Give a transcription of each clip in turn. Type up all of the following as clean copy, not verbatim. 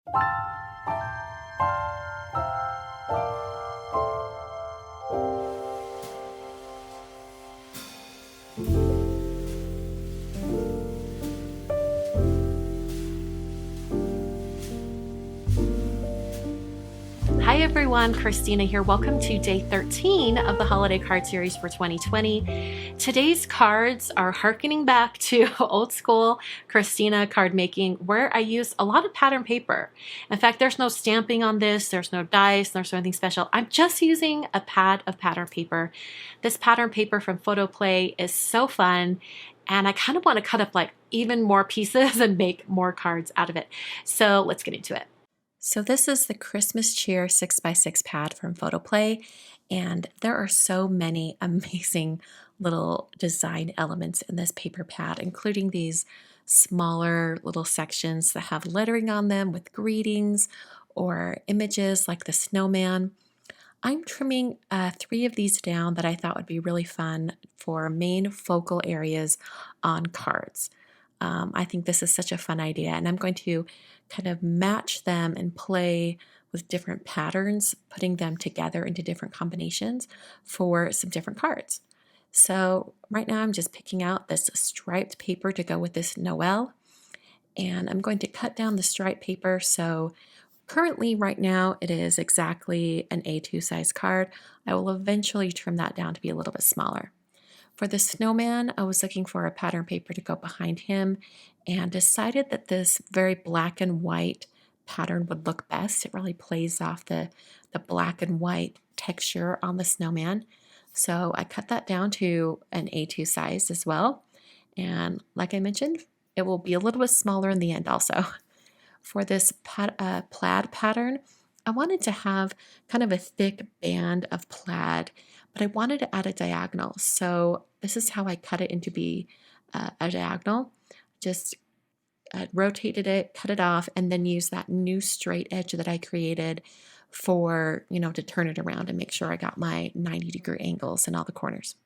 Hi everyone, Christina here. Welcome to day 13 of the holiday card series for 2020. Today's cards are harkening back to old school Christina card making, where I use a lot of pattern paper. In fact, there's no stamping on this, there's no dice, there's nothing special. I'm just using a pad of pattern paper. This pattern paper from Photoplay is so fun, and I kind of want to cut up like even more pieces and make more cards out of it. So let's get into it. So this is the Christmas Cheer 6x6 pad from Photoplay, and there are so many amazing little design elements in this paper pad, including these smaller little sections that have lettering on them with greetings or images like the snowman. I'm trimming 3 of these down that I thought would be really fun for main focal areas on cards. I think this is such a fun idea, and I'm going to kind of match them and play with different patterns, putting them together into different combinations for some different cards. So right now I'm just picking out this striped paper to go with this Noel, and I'm going to cut down the striped paper. So currently right now it is exactly an A2 size card. I will eventually trim that down to be a little bit smaller. For the snowman, I was looking for a pattern paper to go behind him and decided that this very black and white pattern would look best. It really plays off the black and white texture on the snowman. So I cut that down to an A2 size as well. And like I mentioned, it will be a little bit smaller in the end also. For this plaid pattern, I wanted to have kind of a thick band of plaid, but I wanted to add a diagonal. So this is how I cut it into be a diagonal. Just rotated it, cut it off, and then use that new straight edge that I created for, to turn it around and make sure I got my 90-degree angles in all the corners.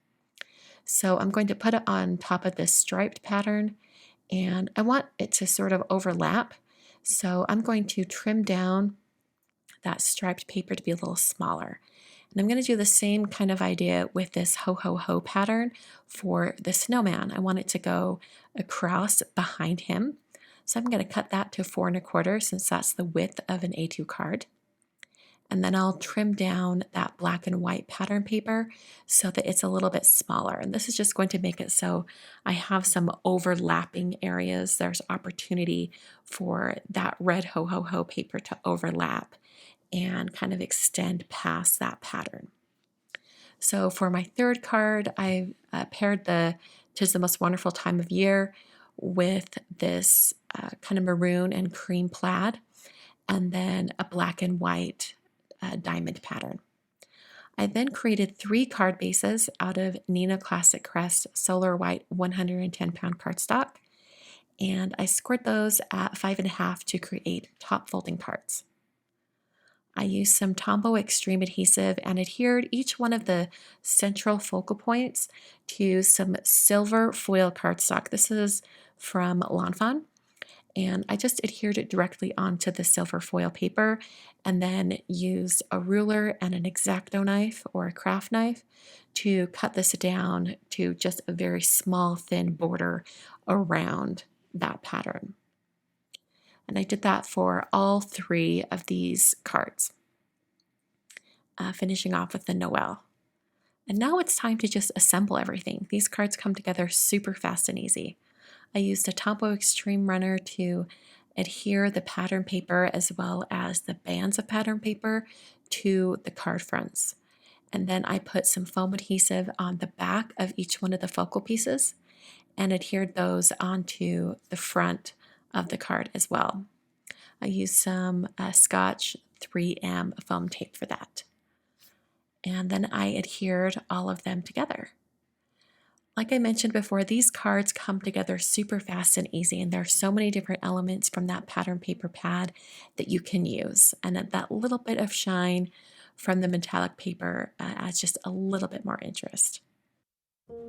So I'm going to put it on top of this striped pattern, and I want it to sort of overlap. So I'm going to trim down that striped paper to be a little smaller. And I'm going to do the same kind of idea with this ho ho ho pattern for the snowman. I want it to go across behind him. So I'm going to cut that to 4 1/4 since that's the width of an A2 card. And then I'll trim down that black and white pattern paper so that it's a little bit smaller. And this is just going to make it so I have some overlapping areas. There's opportunity for that red ho ho ho paper to overlap and kind of extend past that pattern. So for my third card, I paired the "'Tis the Most Wonderful Time of Year" with this kind of maroon and cream plaid, and then a black and white diamond pattern. I then created 3 card bases out of Neenah Classic Crest Solar White 110-pound cardstock, and I scored those at 5.5 to create top folding cards. I used some Tombow Extreme adhesive and adhered each one of the central focal points to some silver foil cardstock. This is from Lawn Fawn, and I just adhered it directly onto the silver foil paper and then used a ruler and an X-Acto knife or a craft knife to cut this down to just a very small thin border around that pattern. And I did that for all 3 of these cards, finishing off with the Noel. And now it's time to just assemble everything. These cards come together super fast and easy. I used a Tombow Extreme runner to adhere the pattern paper as well as the bands of pattern paper to the card fronts. And then I put some foam adhesive on the back of each one of the focal pieces and adhered those onto the front of the card as well. I used some Scotch 3M foam tape for that. And then I adhered all of them together. Like I mentioned before, these cards come together super fast and easy, and there are so many different elements from that pattern paper pad that you can use. And that little bit of shine from the metallic paper adds just a little bit more interest.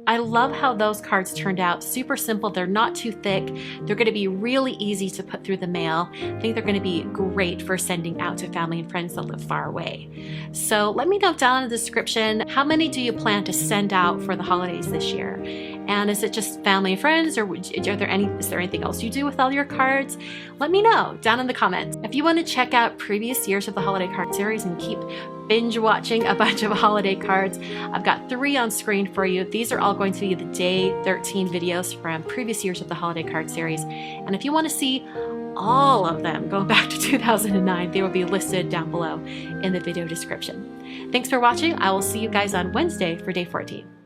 I love how those cards turned out. Super simple. They're not too thick. They're going to be really easy to put through the mail. I think they're going to be great for sending out to family and friends that live far away. So let me know down in the description, how many do you plan to send out for the holidays this year? And is it just family and friends, or is there anything else you do with all your cards? Let me know down in the comments. If you want to check out previous years of the holiday card series and keep binge watching a bunch of holiday cards, I've got 3 on screen for you. These are all going to be the day 13 videos from previous years of the holiday card series. And if you want to see all of them going back to 2009, they will be listed down below in the video description. Thanks for watching. I will see you guys on Wednesday for day 14.